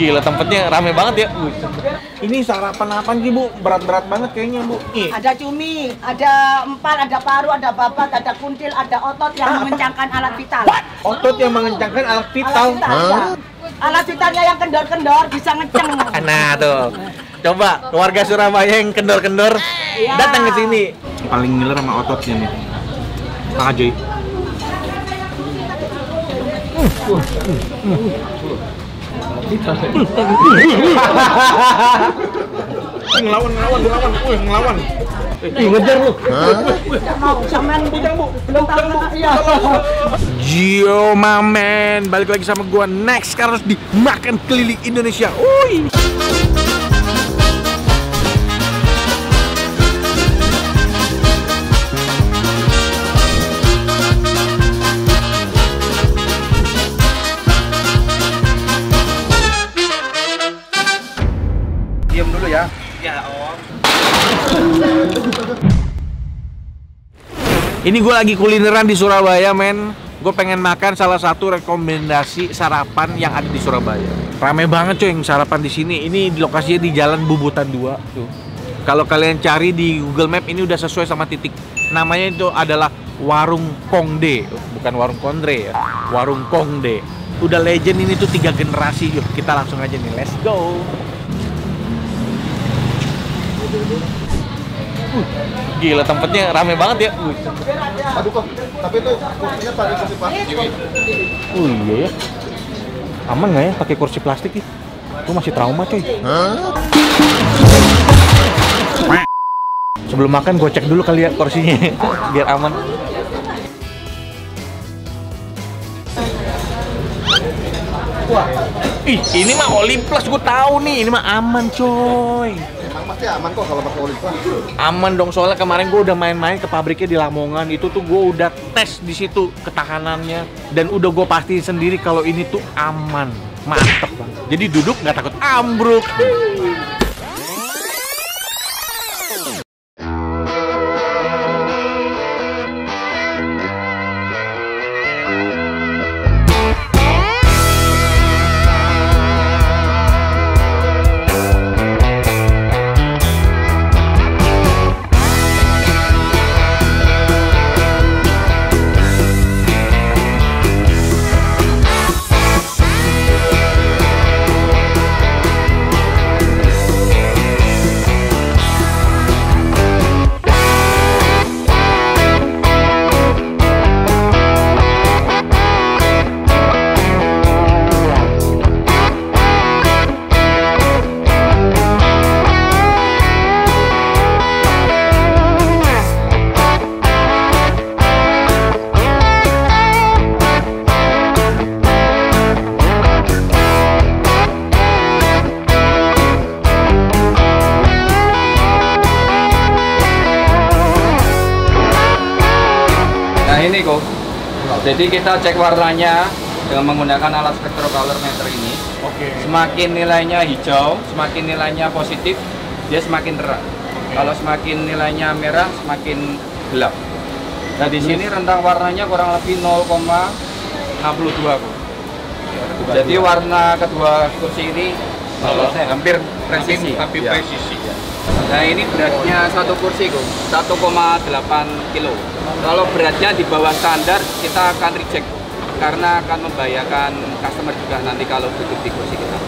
Gila, tempatnya rame banget ya. Ini sarapan apa sih, Bu? Berat-berat banget kayaknya, Bu. Ada cumi, ada empal, ada paru, ada babat, ada kuntil, ada otot yang mengencangkan alat vital. Otot yang mengencangkan alat vital. Alat vitalnya yang kendor-kendor bisa ngeceng. Nah, tuh. Coba warga Surabaya yang kendor-kendor datang ke sini. Paling ngiler sama ototnya nih. Kang Ajoy. ngelawan. Ngejar lu. Mau sampean bujang, Bu. Belum tahu ya. Gio Mamen, balik lagi sama gua next harus dimakan keliling Indonesia. Uy. Diam dulu ya. Ya, Om. Ini gue lagi kulineran di Surabaya, men. Gue pengen makan salah satu rekomendasi sarapan yang ada di Surabaya. Rame banget coy yang sarapan di sini. Ini lokasinya di Jalan Bubutan 2 tuh. Kalau kalian cari di Google Map ini udah sesuai sama titik. Namanya itu adalah Warung Kongde, bukan Warung Kondre ya. Warung Kongde. Udah legend ini tuh 3 generasi. Yuk, kita langsung aja nih. Let's go. Gila, tempatnya rame banget ya. Aduh kok, tapi itu kursinya pakai kursi plastik. Oh iya ya. Aman nggak ya pakai kursi plastik nih? Gue masih trauma coy. Sebelum makan gue cek dulu kali ya kursinya biar aman. Wah, ini mah Olympus gue tahu nih, ini mah aman coy. Emang pasti aman kok kalau pakai Olympus. Aman dong, soalnya kemarin gue udah main-main ke pabriknya di Lamongan. Itu tuh gue udah tes di situ ketahanannya dan udah gue pastiin sendiri kalau ini tuh aman, mantep banget. Jadi duduk nggak takut ambruk. Ini kok. Jadi kita cek warnanya dengan menggunakan alat spectrocalorimeter ini. Oke. Semakin nilainya hijau, semakin nilainya positif, dia semakin terang. Kalau semakin nilainya merah, semakin gelap. Nah di sini rentang warnanya kurang lebih 0,62 kok. Jadi warna kedua kursi ini hampir presisi. Hampir presisi. Nah ini beratnya satu kursi kok, 1,8 kilo. Kalau beratnya di bawah standar kita akan reject karena akan membahayakan customer juga nanti kalau duduk di kursi kita.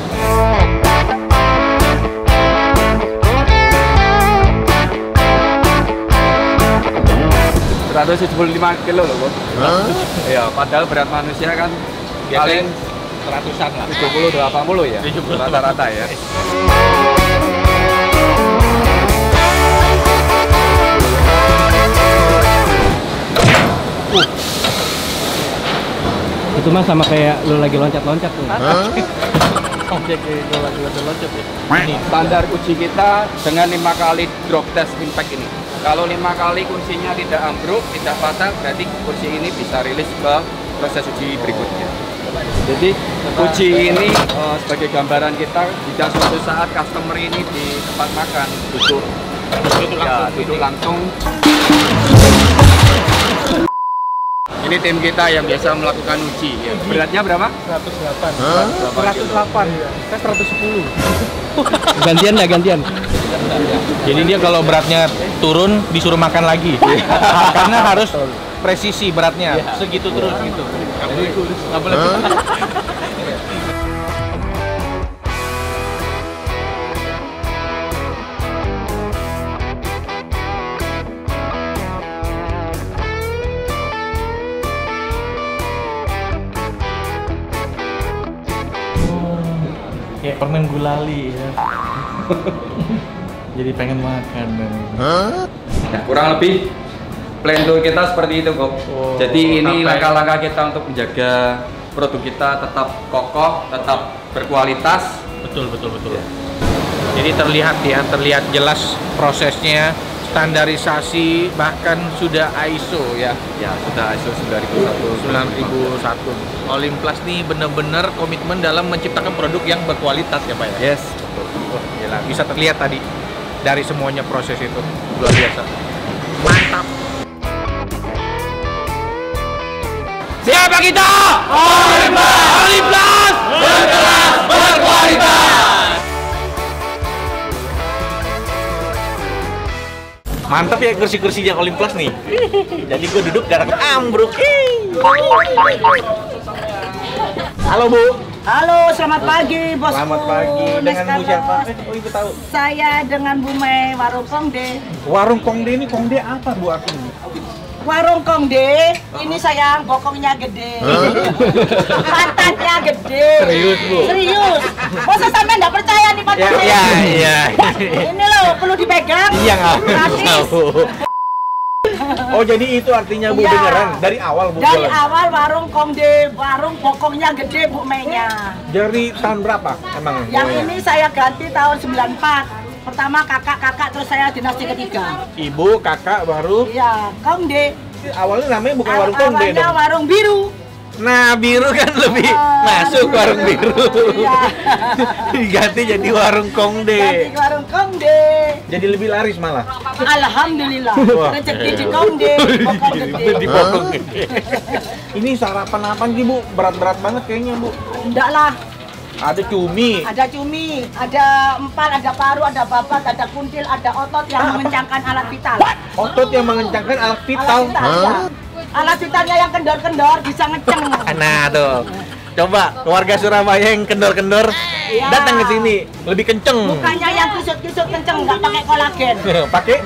175 kilo loh, Bos. Ya, padahal berat manusia kan paling Ratusan lah. 70-80 ya, rata-rata ya. Itu mah sama kayak lu lagi loncat-loncat tuh. Loncat ya. Standar uji kita dengan 5 kali drop test impact ini. Kalau 5 kali kursinya tidak ambruk, tidak patah, berarti kursi ini bisa rilis ke proses uji berikutnya. Jadi uji ini sebagai gambaran kita, jika suatu saat customer ini di tempat makan duduk langsung Ini tim kita yang biasa melakukan uji. Ya. Beratnya berapa? 108. Saya 110. Gantian ya, gantian. Jadi dia kalau beratnya turun disuruh makan lagi. Karena harus presisi beratnya. Segitu terus gitu. Nggak boleh. Kayak permen gulali ya. Jadi pengen makan. Nah, kurang lebih plan tour kita seperti itu kok. Oh, Jadi ini sampai- langkah-langkah kita untuk menjaga produk kita tetap kokoh, tetap berkualitas. Betul. Jadi terlihat jelas prosesnya, standarisasi, bahkan sudah ISO ya. Ya, sudah ISO 9001. Olympus nih bener-bener komitmen dalam menciptakan produk yang berkualitas ya Pak ya. Yes, betul. Wah, gila. Bisa terlihat tadi dari semuanya proses itu luar biasa. Mantap. Siapa kita? Olympus berkelas berkualitas. Mantap ya kursi-kursinya Olympus nih. Jadi gue duduk darah ambruk. Halo Bu. Halo, selamat pagi, bosku. Selamat pagi. Dengan Bu siapa? Oh, Ibu tahu. Saya dengan Bu Mei Warung Kongde. Warung Kongde ini Kongde apa Bu artinya? Warung Kongde, ini sayang, bokongnya gede. Pantatnya gede. Serius, Bu? Serius. Masa sampai nggak percaya nih pantatnya? Iya. Ini loh, perlu dipegang. Iya nggak? Gratis. Oh jadi itu artinya Bu Iya. beneran dari awal Bu Dari jualan? awal warung Kongde, warung bokongnya gede Bu Meinya. Dari tahun berapa emang? Yang mulainya? ini saya ganti tahun 94. Pertama kakak, terus saya dinasti ketiga. Ibu, kakak baru. Iya, Kongde. Awalnya namanya bukan warung Kongde Awalnya dong. warung biru. Nah biru kan lebih masuk warung biru. Iya. Diganti jadi warung Ganti Kongde. warung Kongde. Jadi lebih laris malah. Alhamdulillah. Wah. Rezeki di Kongde, bokong gede. Di bokong gede. Ini sarapan apa sih Bu? Berat-berat banget kayaknya Bu. Enggak lah, Ada cumi. ada cumi, ada empal, ada paru, ada babat, ada kuntil, ada otot yang mengencangkan alat vital. Otot yang mengencangkan alat vital. Ya. Alat vitalnya yang kendor-kendor bisa ngeceng. Nah tuh, coba keluarga Surabaya yang kendor-kendor Iya. datang ke sini lebih kenceng. Bukannya yang kisut-kisut kenceng, nggak pakai kolagen. Pakai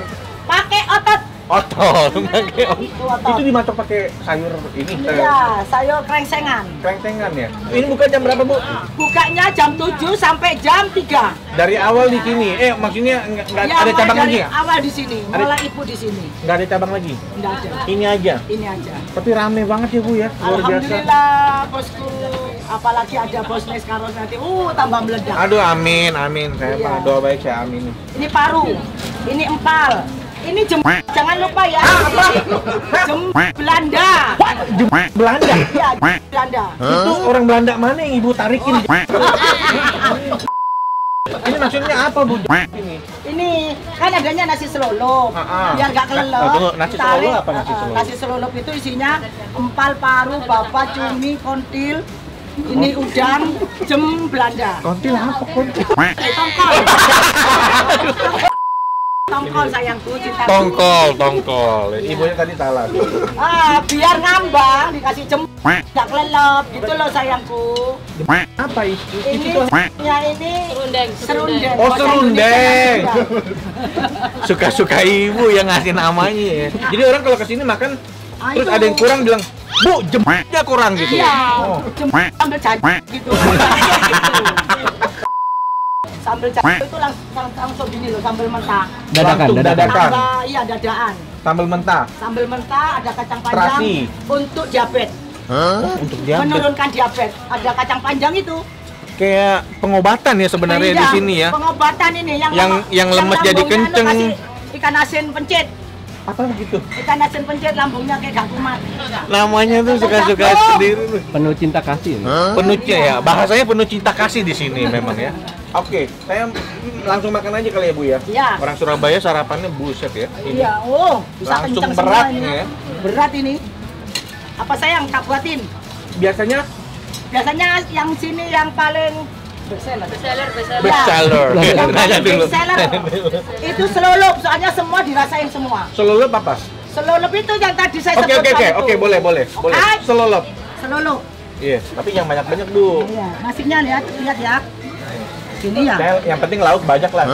Pakai otot. otot, pakai otot. Itu otot. Itu dimasak pakai sayur ini, Iya, sayur krengsengan. krengsengan ya. Ini buka jam berapa Bu? Bukanya jam 7 sampai jam 3. Dari awal di sini. Maksudnya nggak Ya, ada mulai cabang dari lagi ya? awal di sini, Ada- mulai ibu di sini. Nggak ada cabang lagi. Enggak ada. Ini aja. Ini aja. Tapi rame banget ya Bu ya, luar biasa. Alhamdulillah, bosku. Apalagi ada bos Neskaros nanti, tambah meledak. Aduh amin amin. Saya Iya. mah doa baik saya amin. Ini paru, ini empal, ini jangan lupa ya. Belanda. Belanda. Iya, Belanda. Itu orang Belanda mana yang Ibu tarikin? Ini maksudnya apa Bu? Ini. Ini kan adanya nasi selolop, biar nggak kelelep. Tunggu, nasi selolop apa nasi selolop? Nasi selolop itu isinya empal, paru, babat, cumi, kontil, ini udang, jem Belanda. Kontil apa kontil? Tongkol. Tongkol sayangku, cintaku. Tongkol. Ibunya tadi salah. Biar ngambang dikasih jem, nggak kelelep gitu loh sayangku. Apa itu? Ini ini serundeng. Oh, Bahasa serundeng. Indonesia juga. Suka-suka ibu yang ngasih namanya ya. Jadi orang kalau kesini makan terus ada yang kurang bilang, "Bu, jemnya kurang" gitu. Iya, Oh. jem sambal cabai gitu. Sambal cabai itu langsung gini loh, sambal mentah. Dadakan. Dadakan. Iya, dadaan. Sambal mentah. Sambal mentah, ada kacang panjang Terasi. untuk diabetes. Oh, untuk diabetes. Menurunkan diabetes. Ada kacang panjang itu. Kayak pengobatan ya sebenarnya di Iya, sini ya. Pengobatan ini Yang lemes jadi lambungnya anu kenceng. kasih ikan asin pencit. Apa begitu? Ikan asin pencit lambungnya kayak gak kumat. Namanya tuh suka-suka Sedap, sendiri tuh. Penuh cinta kasih. Penuhnya ya, bahasanya penuh cinta kasih di sini memang ya. Oke, saya langsung makan aja kali ya Bu ya. Iya. Orang Surabaya sarapannya buset ya. Ini. Iya, bisa Langsung kenceng berat semua ini. ya. Berat ini. Apa sayang tak buatin? Biasanya Yang sini yang paling bestseller. bestseller. Yang Nanya paling dulu. bestseller itu selulup, soalnya semua dirasain semua. Selulup apa? Selulup itu yang tadi saya Oke, sebutkan itu. oke, boleh. Hai. Selulup. Selulup. Iya, tapi yang banyak-banyak, Bu. Iya, nasinya lihat ya. Sini ya. Yang penting lauk banyak lah.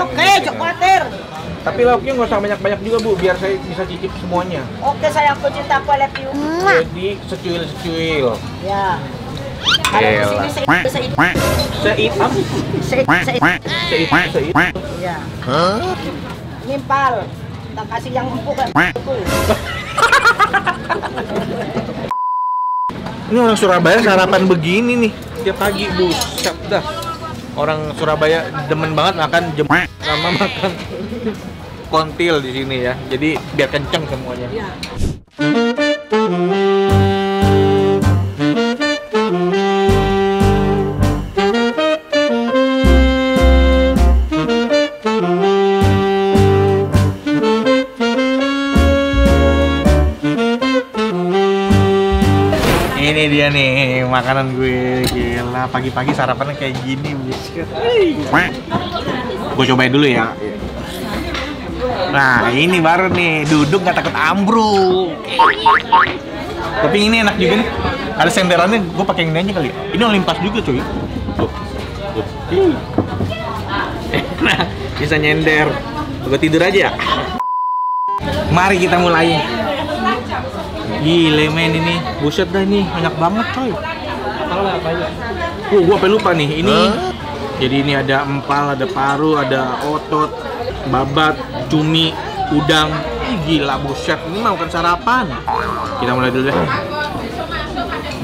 Oke, jangan khawatir. Tapi lauknya nggak usah banyak-banyak juga, Bu, biar saya bisa cicip semuanya. Oke, sayangku cintaku, I love you. Jadi secuil. Ya. Kalau di sini Seid. Ya. Nimpal. Tak kasih yang empuk kan. Ini orang Surabaya sarapan begini nih tiap pagi, Bu. Siap dah. Orang Surabaya demen banget makan sama makan kontil di sini ya. Jadi biar kenceng semuanya. Ya. Ini dia nih makanan gue, gila pagi-pagi sarapannya kayak gini, buset. Gue cobain dulu ya. Nah ini baru nih, duduk nggak takut ambruk. Tapi ini enak juga nih. Ada senterannya, gue pakai ini aja kali ya. Ini Olimpas juga cuy. Tuh. Nah, bisa nyender. Gue tidur aja ya. Mari kita mulai. Gile men ini, buset dah ini, banyak banget coy. Gua sampai lupa nih, ini jadi ini ada empal, ada paru, ada otot, babat, cumi, udang. Ih, gila buset, ini mau kan sarapan. Kita mulai dulu deh.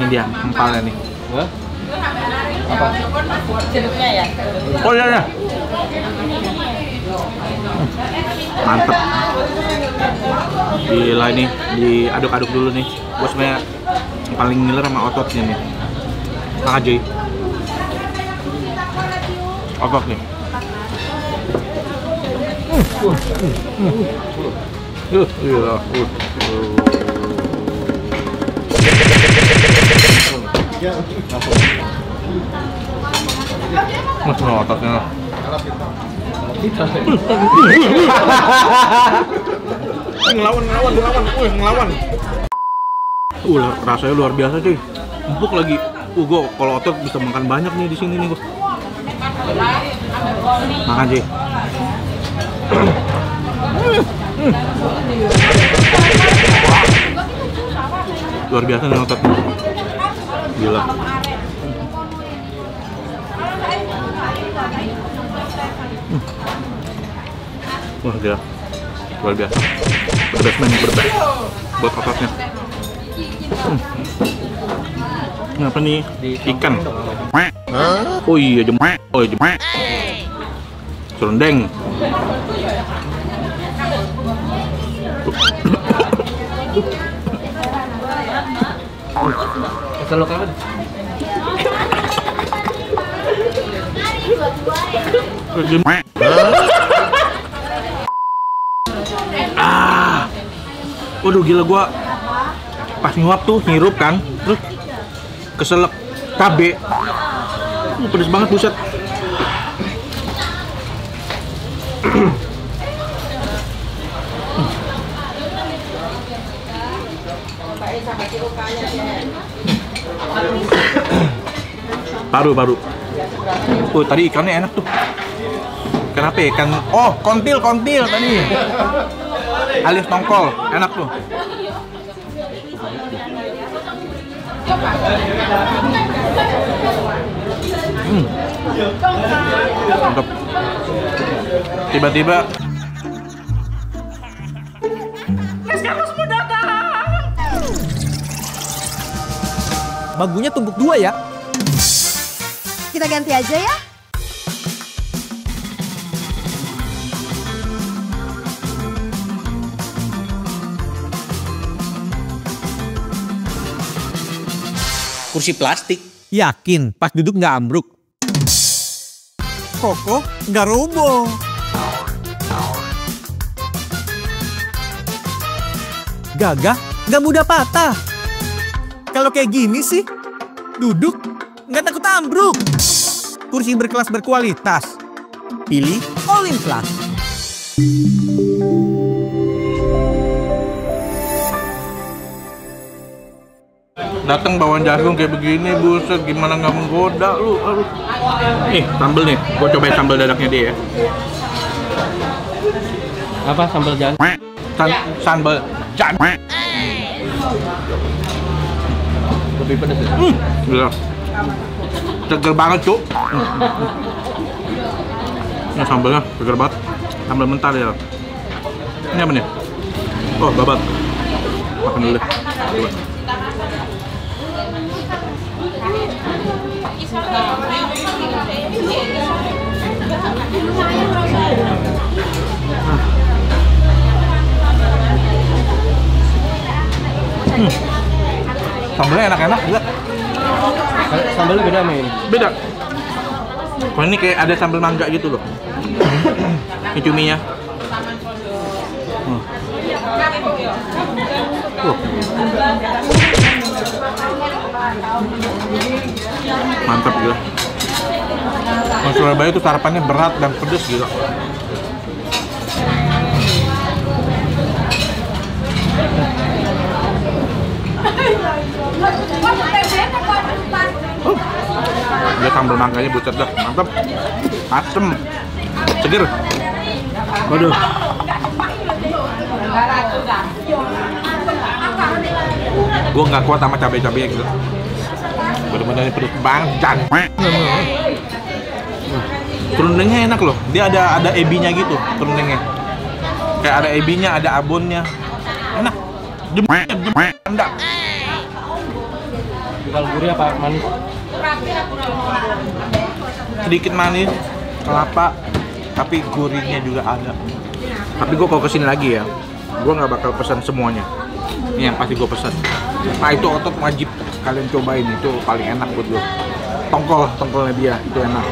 Ini dia empalnya nih. Apa? Jeruknya ya. Oh iya. Mantep. Gila nih, diaduk-aduk dulu nih. Gue sebenarnya paling ngiler sama ototnya nih. Nah aja. Otot nih. Gila. Masih ototnya. ngelawan. Rasanya luar biasa cuy. Empuk lagi. Gua kalau otot bisa makan banyak nih di sini nih gua. Makan cuy. Luar biasa nih otot. Gila. Wah gila, luar biasa. Berbes buat ototnya. Ini apa nih? Ikan. Oh iya jemek. Oh jemek. Serundeng. Kalau kawan. Jemek. Waduh gila, gua pas nyuap tuh ngirup kan, terus keselak cabe. Pedes banget buset. Paru. Oh tadi ikannya enak tuh. Kenapa ikan? Oh kontil tadi. Alias tongkol, enak tuh. Mantap. Tiba-tiba Bagunya tumbuk 2 ya. Kita ganti aja ya. kursi plastik. Yakin pas duduk nggak ambruk? Kokoh nggak roboh. Gagah nggak mudah patah. Kalau kayak gini sih, duduk nggak takut ambruk. Kursi berkelas berkualitas. Pilih All In Plus. Datang bawa jagung kayak begini, buset, gimana nggak menggoda lu? Aduh. Nih, sambel nih. Gua cobain sambal dadaknya dia ya. Apa sambal jalan? Sambal jan. Lebih pedas ya? Gila. Seger banget, Cuk. Ini sambalnya seger banget. Sambal mentah ya. Ini apa nih? Oh, babat. Makan dulu deh. Coba. Sambalnya enak-enak juga. Sambalnya beda sama ini? Beda. Kalau ini kayak ada sambal mangga gitu loh. Ini cuminya. Mantap gila. Orang Surabaya itu sarapannya berat dan pedes gila. Dia sambal mangganya bucat dah, mantap. Asem, seger. Waduh. Gua nggak kuat sama cabai-cabainya gitu. Bener-bener ini pedes banget. Serundengnya enak loh. Dia ada ebinya gitu, serundengnya. Kayak ada ebinya, ada abonnya. Enak. Enggak. Kalau gurih apa manis? Sedikit manis, kelapa, tapi gurihnya juga ada. Tapi gue kalau kesini lagi ya, gue nggak bakal pesan semuanya. Ini yang pasti gue pesan. Nah itu otot wajib kalian cobain, itu paling enak buat gue. Tongkolnya dia itu enak.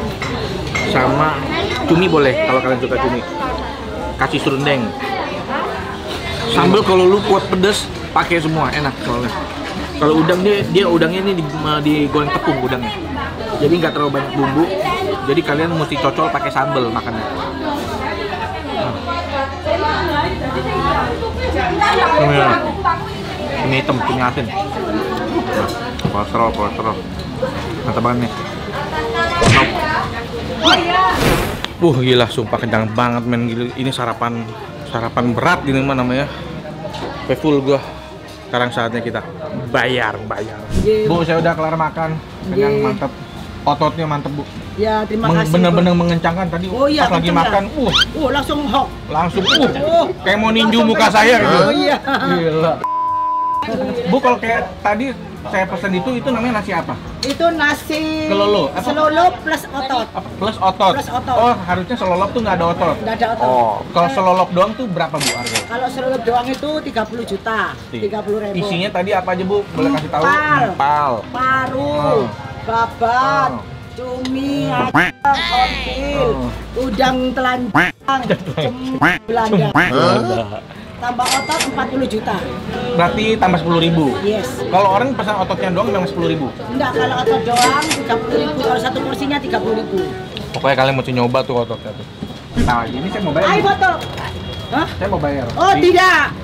Sama cumi boleh kalau kalian suka cumi. Kasih serundeng. Sambal kalau lu kuat pedes, pakai semua enak soalnya. Kalau udang dia udangnya ini digoreng tepung udangnya. Jadi nggak terlalu banyak bumbu. Jadi kalian mesti cocol pakai sambal makannya. Ini hitam, ini asin. Kolesterol. Mantap banget nih. Gila, sumpah kenyang banget men. Gila. Ini sarapan berat ini mah namanya. Full gua. Sekarang saatnya kita bayar. Bu, saya udah kelar makan. Kenyang, mantap. Ototnya mantep, Bu. Ya, terima kasih. Bener-bener mengencangkan tadi. Oh iya, pas lagi makan. Langsung hok. Kayak mau ninju muka saya gitu. Oh iya. Gila. Bu, kalau kayak tadi saya pesan itu namanya nasi apa? Itu nasi Kelolo. selolo plus otot. Plus otot. Plus otot. Oh, harusnya selolop tuh nggak ada otot. Nggak ada otot. Oh, kalau selolop doang tuh berapa, Bu, harganya? Kalau selolo doang itu 30 juta. 30.000. Isinya tadi apa aja, Bu? Boleh kasih tahu? Empal. Paru. Babat. Cumi, kontil, udang telanjang, cemut Belanda. Tambah otot 40 juta. Berarti tambah 10.000. Yes. Kalau orang pesan ototnya doang memang 10.000. Enggak, kalau otot doang 30.000. Kalau satu porsinya 30.000. Pokoknya kalian mesti nyoba tuh ototnya tuh. Nah, ini saya mau bayar. Ayo foto. Hah? Saya mau bayar. Oh, tidak.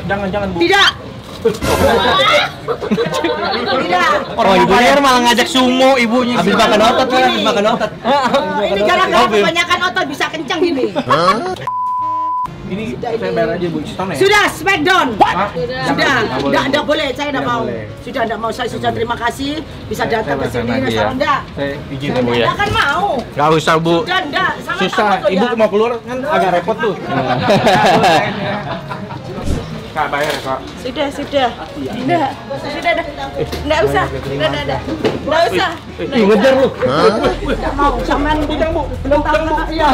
Jangan, Bu. Tidak. Tidak. Orang ibunya malah ngajak sumo ibunya. Habis makan otot kan, habis makan otot. Ini gara-gara kebanyakan otot bisa kencang gini. Ini saya bayar aja, Bu. Stone ya? Sudah, smackdown. Hah? Sudah, Jangan. enggak boleh, saya enggak mau. boleh. Sudah enggak mau, saya sudah terima kasih bisa datang ke pesan sini. aja Rasa enggak? Saya izin ya, Bu ya. Enggak kan mau. Gak usah, Bu. Sudah enggak, sangat Susah. amat loh Ibu ya. mau keluar kan agak repot tuh. Kak, bayar ya, Kak. Sudah. Sudah dah. Enggak usah. Enggak usah. Ngejar lu. Enggak mau, sampean Utang, Bu. belum tahu nama iya.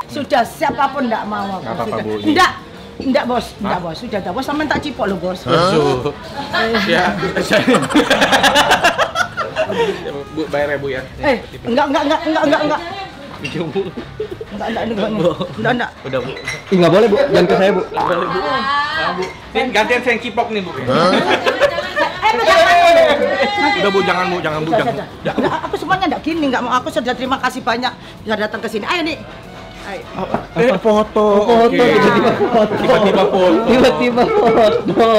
Sudah, siapapun enggak mau. Nggak apa-apa, Bu. Enggak, Bos. Enggak, Bos. Sudah, Bos. Sampean tak cipok lo, Bos. Aduh. Ya, saya. Bu, bayar ya, Bu ya. Enggak. Iya, Bu. Enggak. Udah, Bu. Nggak boleh, Bu. Jangan ke saya, Bu. Boleh, Bu. Nah, Bu. Ini gantian saya yang cipok nih, Bu. Udah Bu, jangan Bu, jangan Bu, jangan. Sudah. Nggak, aku semuanya enggak gini, enggak mau. Aku sudah terima kasih banyak sudah datang ke sini. Ayo nih. Ayo. Foto. Foto, tiba-tiba foto. Tiba-tiba foto. Tiba-tiba foto.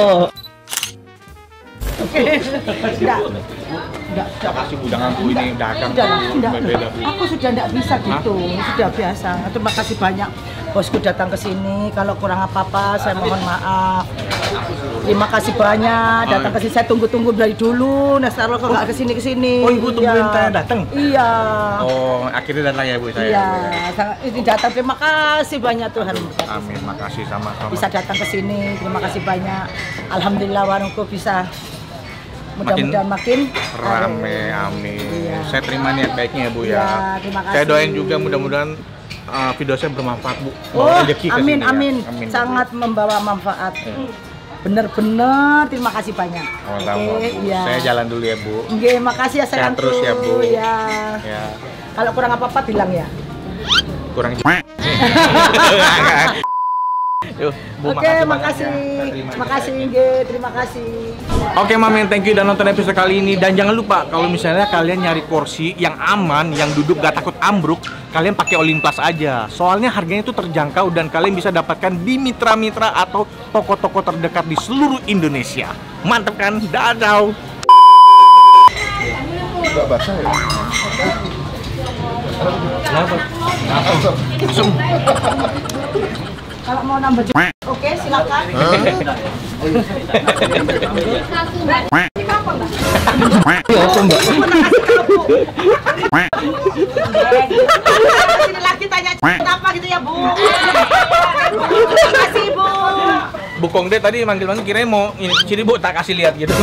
Enggak. Makasih Bu, jangan Bu, ini dagang Bu. Enggak. Beda Bu. Aku sudah enggak bisa gitu. Sudah biasa. Terima kasih banyak bosku datang ke sini. Kalau kurang apa-apa saya mohon maaf. Terima kasih banyak datang ke sini. Saya tunggu-tunggu dari dulu. Nasarul kok enggak ke sini. Oh, Ibu tungguin saya datang? Iya. Oh, akhirnya datang ya Bu saya. Iya, ini datang. Terima kasih banyak Tuhan. Amin, makasih sama-sama. Bisa datang ke sini. Terima kasih banyak. Alhamdulillah warungku bisa mudah-mudahan makin rame, amin. Iya. Saya terima niat baiknya ya Bu ya. Iya, terima kasih. Saya doain juga mudah-mudahan video saya bermanfaat Bu. Oh, Bawa rezeki ke amin, sini, ya. amin. Amin. Sangat membawa manfaat. Bener-bener terima kasih banyak. Sama-sama, Bu. iya. Saya jalan dulu ya Bu. Oke, makasih ya sayang. Sehat terus ya, Bu. Ya. Ya, Kalau kurang apa-apa bilang ya. kurang. Yuk, Bu, Oke, banyak makasih. ya. Makasih, Inge. Terima kasih. Oke Mamen, thank you udah nonton episode kali ini. Dan jangan lupa kalau misalnya kalian nyari kursi yang aman, yang duduk gak takut ambruk, kalian pakai Olympus aja. Soalnya harganya itu terjangkau dan kalian bisa dapatkan di mitra-mitra atau toko-toko terdekat di seluruh Indonesia. Mantap kan? Dadah. Enggak basah ya? Kenapa? Langsung. Kalau mau nambah oke, silakan. Ya, apa Mbak? Sini lagi tanya apa gitu ya, Bu. Terima kasih, Bu. Bu Kongde tadi manggil-manggil kirain mau ini, sini Bu tak kasih lihat gitu.